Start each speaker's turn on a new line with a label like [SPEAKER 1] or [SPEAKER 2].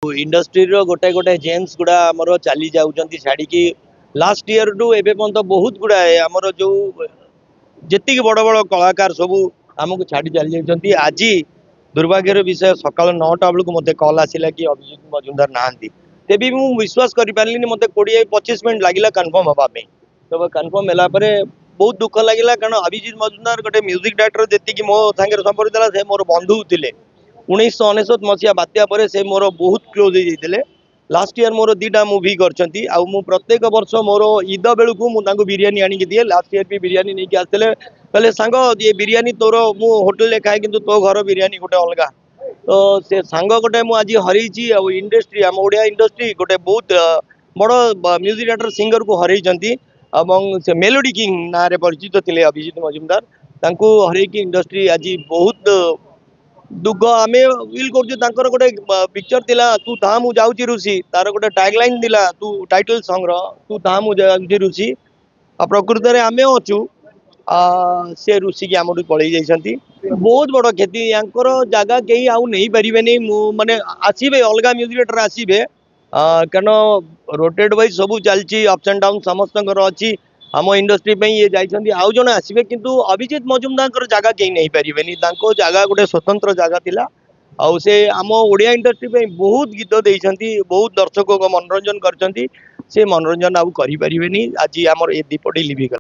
[SPEAKER 1] Industry गोटे गोटे James गुड़ा आमर चली जाऊँच छाड़ी लास्ट ईयर टू एवं पर्यंत बहुत गुड़ाए आमर जो जी बड़ बड़ कलाकार सब आमको छाड़ी चली जाती। आज दुर्भाग्यर विषय सका 9टा बेलू मत कल आसला कि अभिजीत मजुमदार नहांती तेभी मुझे विश्वास कर पारे मत 20-25 मिनट लगे कन्फर्म हाँपाई। तो कन्फर्म है बहुत दुख लगे कारण अभिजीत मजुमदार गोटे म्यूजिक डायरेक्टर जी मो सागर संपर्क से मोर बंधु थे 1999 मसीहा बात्या पर से मोर बहुत क्लोज होते। लास्ट ईयर मोर 2टा मुवी करछंती आ मु प्रत्येक वर्ष मोर ईद बेलू को बिरियानी आनिक दिए। लास्ट ईयर भी बिरियानी नहीं आसते कहले सांग ये बिरियानी तोर मु होटेल ले खाए किंतु तो घर बिरियानी गोटे अलग। तो से सांग गोटे मुझे हरई इंडस्ट्री आम ओडिया इंडस्ट्री गोटे बहुत बड़ म्यूजिक डायरेक्टर सिंगर को हरई से मेलोडी किंग ना परिचित थे अभिजीत मजुमदार तांको हरई इंडस्ट्री आज बहुत दुख आम फिल कर गोटे पिक्चर थिला तू था मु जाऊँ ऋषि तार गोटे टैगलाइन थिला तू टाइटल सॉन्ग तू था मु जाऊँ ऋषि आ प्रकृत में आम अच्छू से ऋषि की आम पलि जाती बहुत बड़ क्षति यांकर जगह कहीं आउ नहीं पारे माने आसबे अलग म्यूजिक डायरेक्टर आसबे कारण रोटेट वाइज सब चलती अप्स एंड डाउन समस्त अच्छी आम इंडस्ट्री ये जाइए आउ जन आसबे किंतु अभिजीत मजुमदार जगह कहीं नहीं पारे जगह गोटे स्वतंत्र जगह थिला आउ से आम ओडिया इंडस्ट्री बहुत गीत देइछंती बहुत दर्शकों को मनोरंजन करछंती से मनोरंजन आउ करि परिबेनी। आज आमर ए दीपटी लिभिगला।